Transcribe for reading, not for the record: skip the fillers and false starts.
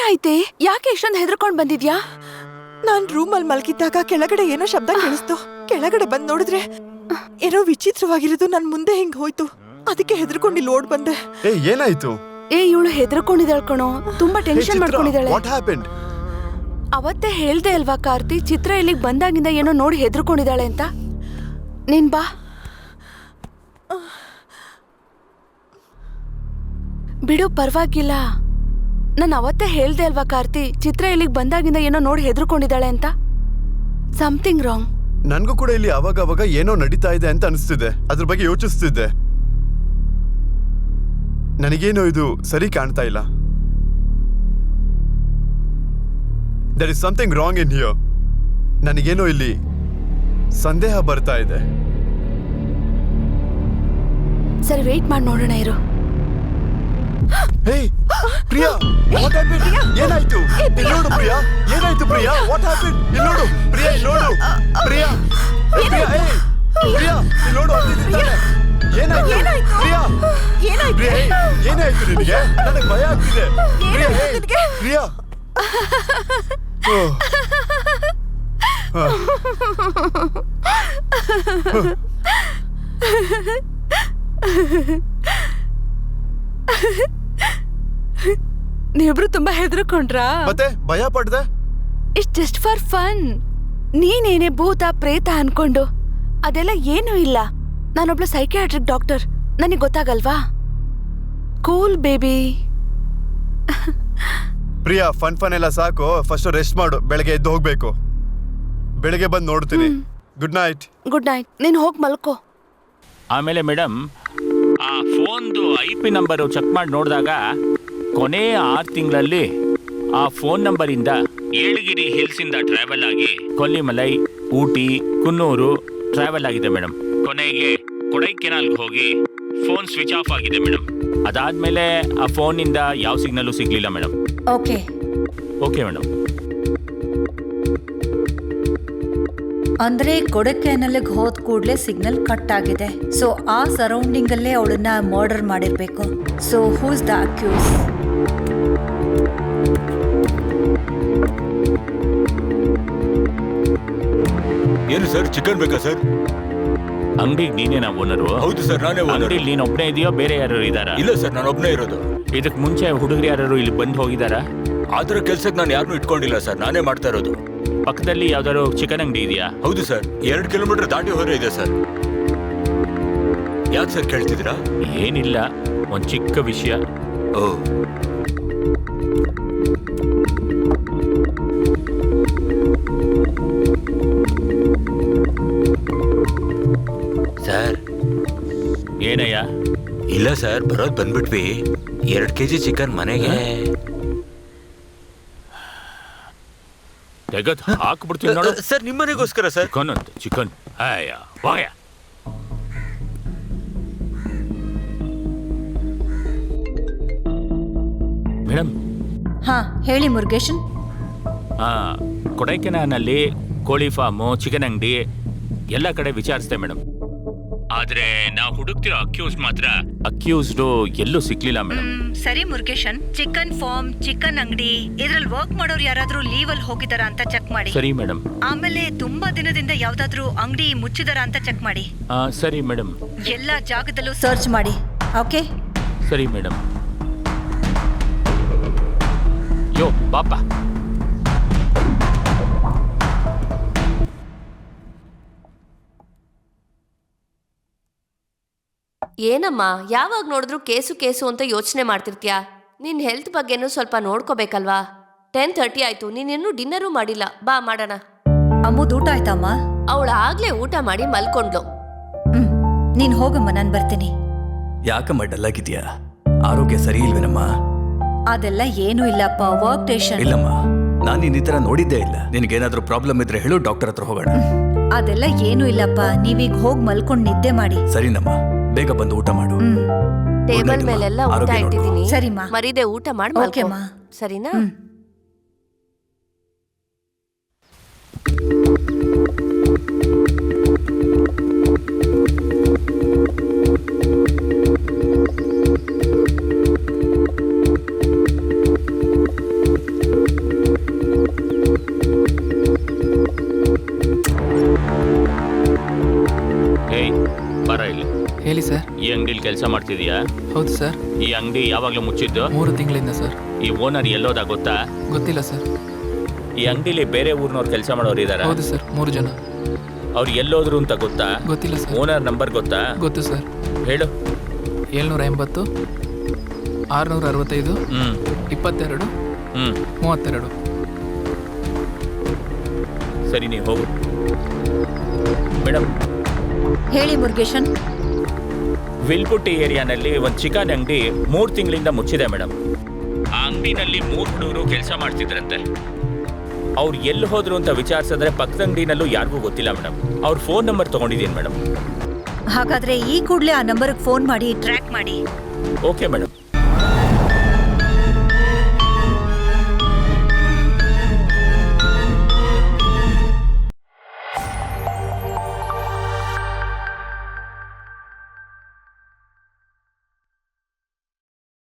ಏನಾಯ್ತೆ? ಯಾಕೆ ಇಷ್ಟೊಂದು ಹೆದರ್ಕೊಂಡ್ ಬಂದಿದ್ಯಾ? ನಾನ್ ರೂಮಲ್ಲಿ ಮಲ್ಗಿದ್ದಾಗ ಕೆಳಗಡೆ ಏನೋ ಶಬ್ದ ಕೇಳಿಸ್ತು. ಕೆಳಗಡೆ ಬಂದ್ ನೋಡಿದ್ರೆ ಏನೋ ವಿಚಿತ್ರವಾಗಿರೋದು ನನ್ ಮುಂದೆ ಹಿಂಗ್ ಹೋಯ್ತು. ಅದಕ್ಕೆ ಹೆದರ್ಕೊಂಡು ಇಲ್ಲಿ ಓಡ್ ಬಂದೆ. ಏನಾಯ್ತು? ಇವಳು ಹೆದರ್ಕೊಂಡಿದ್ದಾಳ್ ಕಣೋ, ತುಂಬಾ ಟೆನ್ಷನ್ ಮಾಡ್ಕೊಂಡಿದ್ದಾಳೆ. ಅವತ್ತೇ ಹೇಳ್ದೆ ಅಲ್ವಾ ಕಾರ್ತಿ, ಚಿತ್ರ ಇಲ್ಲಿಗೆ ಬಂದಾಗಿಂದ ಏನೋ ನೋಡಿ ಹೆದರ್ಕೊಂಡಿದ್ದಾಳೆ ಅಂತ. ನೀನ್ ಬಾ. ಬಿಡು, ಪರವಾಗಿಲ್ಲ. ನಾನು ಅವತ್ತೇ ಹೇಳ್ದೆ ಅಲ್ವಾ ಕಾರ್ತಿ, ಚಿತ್ರ ಇಲ್ಲಿಗೆ ಬಂದಾಗಿಂದ ಏನೋ ನೋಡಿ ಹೆದರ್ಕೊಂಡಿದ್ದಾಳೆ ಅಂತ. Something wrong. ನನ್ಗೂ ಕೂಡ ಇಲ್ಲಿ ಅವಾಗ ಏನೋ ನಡೀತಾ ಇದೆ ಅಂತ ಅನಿಸ್ತಿದೆ. ಅದ್ರ ಬಗ್ಗೆ ಯೋಚಿಸ್ತಿದ್ದೆ. ನನಗೇನೋ ಇದು ಸರಿ ಕಾಣ್ತಾ ಇಲ್ಲ. There is something wrong in here. ನನಗೇನೋ ಇಲ್ಲಿ ಸಂದೇಹ ಬರ್ತಾ ಇದೆ. ಸರಿ, ವೇಟ್ ಮಾಡಿ ನೋಡೋಣ ಇರು. ಹೇ ಪ್ರಿಯಾ, ವಾಟ್ ಹ್ಯಾಪನ್? ಏನಾಯ್ತು? ನೋಡು ಪ್ರಿಯಾ, ಏನಾಯ್ತು ಪ್ರಿಯಾ? What happen? ನೋಡು ಪ್ರಿಯಾ, ನೋಡು ಪ್ರಿಯಾ, ಪ್ರಿಯಾ, ಪ್ರಿಯಾ, ನೋಡು. ಏನಾಯ್ತು ಪ್ರಿಯಾ? ಪ್ರಿಯಾ, ಏನಾಯ್ತು ನಿನಗೆ? ನನಗೆ ಭಯ ಆಗ್ತಿದೆ. ಪ್ರಿಯಾ, ಪ್ರಿಯಾ. ನೀವಿಬ್ರು ತುಂಬಾ ಹೆದರ್ಕೊಂಡ್ರಾ? ಮತ್ತೆ ಭಯ ಪಡ್ದೆ? It's just for fun. ನೀನೇನೆ ಭೂತ ಪ್ರೇತ ಅನ್ಕೊಂಡು ಅದೆಲ್ಲ ಏನೂ ಇಲ್ಲ. ನಾನೊಬ್ಳು ಸೈಕಿಯಾಟ್ರಿಕ್ ಡಾಕ್ಟರ್, ನನಗೆ ಗೊತ್ತಾಗಲ್ವಾ? Cool baby. ಪ್ರಿಯಾ, ಫನ್ ಎಲ್ಲ ಸಾಕು. ಫಸ್ಟ್ ರೆಸ್ಟ್ ಮಾಡು. ಬೆಳಗ್ಗೆ ಎದ್ದು ಹೋಗ್ಬೇಕು. ಬೆಳಗ್ಗೆ ಬಂದು ನೋಡ್ತೀನಿ. Good night. Good night. ನೀನು ಹೋಗಿ ಮಲ್ಕೋ. ಆಮೇಲೆ ಮೇಡಮ್, ಆ ಫೋನ್ದು IP ನಂಬರು ಚೆಕ್ ಮಾಡಿ ನೋಡಿದಾಗ ಕೊನೆ 6 ತಿಂಗಳಲ್ಲಿ ಆ ಫೋನ್ ನಂಬರಿಂದ ಏಳಗಿರಿ ಹಿಲ್ಸಿಂದ ಟ್ರಾವೆಲ್ ಆಗಿ ಕೊಲ್ಲಿಮಲೈ, ಊಟಿ, ಕುನ್ನೂರು ಟ್ರಾವೆಲ್ ಆಗಿದೆ ಮೇಡಮ್. ಕೊನೆಗೆ ಕೊಡೈಕೆನಾಲ್ಗೆ ಹೋಗಿ ಫೋನ್ ಸ್ವಿಚ್ ಆಫ್ ಆಗಿದೆ ಮೇಡಮ್. ಅದಾದ್ಮೇಲೆ ಆ ಫೋನಿಂದ ಯಾವ ಸಿಗ್ನಲ್ಲು ಸಿಗ್ಲಿಲ್ಲ ಮೇಡಮ್. Okay okay madam. ಅಂದ್ರೆ ಕೊಡಕೆನಲ್ಲಿಗೆ ಹೋದ ಕೂಡಲೇ ಸಿಗ್ನಲ್ ಕಟ್ ಆಗಿದೆ. ಸೊ ಆ ಸರೌಂಡಿಂಗ್ ಅಲ್ಲೇ ಅವಳನ್ನ ಮರ್ಡರ್ ಮಾಡಿರ್ಬೇಕು. So who's the accused? ಏನು ಸರ್, ಚಿಕನ್ ಬೇಕಾ ಸರ್? ಅಂಗಡಿಗೆ ನೀನೇನಾ ಓನರು? ಹೌದು ಸರ್, ನಾನೇ ಓನರ್. ಅಂಗಡಿ ನೀನು ಒಬ್ಬನೇ ಇದೆಯೋ ಬೇರೆ ಯಾರು ಇದ್ದಾರಾ? ಇಲ್ಲ ಸರ್, ನಾನು ಒಬ್ಬನೇ ಇರೋದು. ಇದಕ್ಕೆ ಮುಂಚೆ ಹುಡುಗರು ಯಾರು ಇಲ್ಲಿ ಬಂದು ಹೋಗಿದ್ದಾರಾ? ಆದ್ರ ಕೆಲ್ಸಕ್ಕೆ ನಾನು ಯಾರನ್ನೂ ಇಟ್ಕೊಂಡಿಲ್ಲ ಸರ್, ನಾನೇ ಮಾಡ್ತಾ ಇರೋದು. ಪಕ್ಕದಲ್ಲಿ ಯಾವ್ದಾದ್ರು ಚಿಕನ್ ಅಂಗಡಿ ಇದೆಯಾ? ಹೌದು ಸರ್, 2 ಕಿಲೋಮೀಟರ್ ದಾಟಿ ಹೊರ ಇದೆ ಸರ್. ಯಾಕೆ ಸರ್ ಕೇಳ್ತಿದ್ದೀರಾ? ಏನಿಲ್ಲ, ಒಂದು ಚಿಕ್ಕ ವಿಷಯ. ಓ, ಸರ್. ಏನಯ್ಯ? ಇಲ್ಲ ಸರ್, ಬರೋದು ಬಂದ್ಬಿಟ್ವಿ. 2 kg ಚಿಕನ್ ಮನೆಗೆ ತೆಗೆದು ಹಾಕ್ಬಿಡ್ತೀನಿ ನೋಡು. ಸರ್, ನಿಮ್ಮನೆಗೋಸ್ಕರ ಸರ್. ಚಿಕನ್ ಅಂತ ಚಿಕನ್. ಅಯ್ಯ ವಾಯ. ಮೇಡಮ್. ಹಾ, ಹೇಳಿ ಮುರುಗೇಶನ್. ಕೊಡೈಕೆನಾಲ್ನಲ್ಲಿ ಕೋಳಿ ಫಾರ್ಮು, ಚಿಕನ್ ಅಂಗಡಿ ಎಲ್ಲ ಕಡೆ ವಿಚಾರಿಸ್ದೆ ಮೇಡಮ್. ಆದ್ರೆ ನಾವು ಹುಡುಕ್ತಿರೋ ಅಕ್ಯೂಸ್ಡು ಎಲ್ಲೂ ಸಿಕ್ಲಿಲ್ಲ ಮೇಡಮ್. ಸರಿ ಮುರುಗೇಶನ್, ಚಿಕನ್ ಫಾರ್ಮ್, ಚಿಕನ್ ಅಂಗಡಿ ಇದ್ರಲ್ಲಿ ವರ್ಕ್ ಮಾಡೋರು ಯಾರಾದ್ರೂ ಲೀವ್ ಅಲ್ಲಿ ಹೋಗಿದಾರ ಅಂತ ಚೆಕ್ ಮಾಡಿ. ಸರಿ ಮೇಡಮ್. ಆಮೇಲೆ ತುಂಬಾ ದಿನದಿಂದ ಯಾವ್ದಾದ್ರು ಅಂಗಡಿ ಮುಚ್ಚಿದಾರ ಅಂತ ಚೆಕ್ ಮಾಡಿ. ಸರಿ ಮೇಡಮ್. ಎಲ್ಲಾ ಜಾಗದಲ್ಲೂ ಸರ್ಚ್ ಮಾಡಿ. ಓಕೆ? ಸರಿ ಮೇಡಮ್. ಯೋ ಪಾಪ. ಏನಮ್ಮ, ಯಾವಾಗ ನೋಡಿದ್ರು ಕೇಸು ಅಂತ ಯೋಚನೆ ಮಾಡ್ತಿರ್ತೀಯಾ? ನಿನ್ನ ಹೆಲ್ತ್ ಬಗ್ಗೆನೂ ಸ್ವಲ್ಪ ನೋಡ್ಕೋಬೇಕಲ್ವಾ? 10:30 ಆಯ್ತು, ನೀನಿನ್ನೂ ಡಿನ್ನರು ಮಾಡಿಲ್ಲ. ಬಾ ಮಾಡೋಣ. ಅಮ್ಮುದ್ ಊಟ ಆಯ್ತಮ್ಮ? ಅವಳು ಆಗ್ಲೇ ಊಟ ಮಾಡಿ ಮಲ್ಕೊಂಡ್ಲು. ನೀನ್ ಹೋಗಮ್ಮ, ನಾನು ಬರ್ತೀನಿ. ಯಾಕಮ್ಮ ಡಲ್ ಆಗಿದ್ಯಾ? ಆರೋಗ್ಯ ಸರಿ ಇಲ್ವೇನಮ್ಮ? ಅದೆಲ್ಲ ಏನೂ ಇಲ್ಲಪ್ಪ, ವರ್ಕ್ ಟೆನ್ಷನ್. ಇಲ್ಲಮ್ಮ, ನಾನು ನಿನ್ನ ಈ ಥರ ನೋಡಿದ್ದೇ ಇಲ್ಲ. ನಿನಗೇನಾದ್ರೂ ಪ್ರಾಬ್ಲಮ್ ಇದ್ರೆ ಹೇಳು, ಡಾಕ್ಟರ್ ಹತ್ರ ಹೋಗೋಣ. ಅದೆಲ್ಲ ಏನೂ ಇಲ್ಲಪ್ಪ, ನೀವೀಗ ಹೋಗಿ ಮಲ್ಕೊಂಡು ನಿದ್ದೆ ಮಾಡಿ. ಸರಿನಮ್ಮ, ಬೇಗ ಬಂದು ಊಟ ಮಾಡು. ಟೇಬಲ್ ಮೇಲೆಲ್ಲ ಊಟ ಇಟ್ಟಿದ್ದೀನಿ. ಸರಿಮಾ, ಮರಿದೆ ಊಟ ಮಾಡಿ ಮಲ್ಕೋ. ಸರಿನಾ? ಬರ ಇಲ್ಲಿ. ಹೇಳಿ ಸರ್. ಈ ಅಂಗಡಿಲಿ ಕೆಲಸ ಮಾಡ್ತಿದ್ಯಾ? ಹೌದು ಸರ್. ಈ ಅಂಗಡಿ ಯಾವಾಗಲೂ ಮುಚ್ಚಿದ್ದು? 3 ತಿಂಗಳಿಂದ ಸರ್. ಈ ಓನರ್ ಎಲ್ಲೋದ ಗೊತ್ತಾ? ಗೊತ್ತಿಲ್ಲ ಸರ್. ಈ ಅಂಗಡಿಲಿ ಬೇರೆ ಊರಿನವ್ರು ಕೆಲಸ ಮಾಡೋರು ಇದಾರ? ಹೌದು ಸರ್, 3 ಜನ. ಅವ್ರು ಎಲ್ಲೋದ್ರು ಅಂತ ಗೊತ್ತಾ? ಗೊತ್ತಿಲ್ಲ ಸರ್. ಓನರ್ ನಂಬರ್ ಗೊತ್ತಾ? ಗೊತ್ತು ಸರ್. ಹೇಳು. 780 665 22 32. ಸರಿ, ನೀವು ಹೋಗು. ಮೇಡಮ್, ಹೇಳಿ ಮುರುಗೇಶನ್. ವಿಲ್ಪುಟ್ಟಿ ಏರಿಯಾನಲ್ಲಿ ಒಂದು ಚಿಕನ್ ಅಂಗಡಿ 3 ತಿಂಗಳಿಂದ ಮುಚ್ಚಿದೆ ಮೇಡಮ್. ಆ ಅಂಗಡಿನಲ್ಲಿ 3 ಹುಡುಗರು ಕೆಲಸ ಮಾಡ್ತಿದ್ರಂತೆ. ಅವ್ರು ಎಲ್ಲಿ ಹೋದ್ರು ಅಂತ ವಿಚಾರಿಸಿದ್ರೆ ಪಕ್ಕದ ಅಂಗಡಿನಲ್ಲೂ ಯಾರಿಗೂ ಗೊತ್ತಿಲ್ಲ ಮೇಡಮ್. ಅವ್ರ ಫೋನ್ ನಂಬರ್ ತಗೊಂಡಿದ್ದೀನಿ ಮೇಡಮ್. ಹಾಗಾದ್ರೆ ಈ ಕೂಡಲೇ ಆ ನಂಬರ್ಗೆ ಫೋನ್ ಮಾಡಿ ಟ್ರ್ಯಾಕ್ ಮಾಡಿ. Okay madam.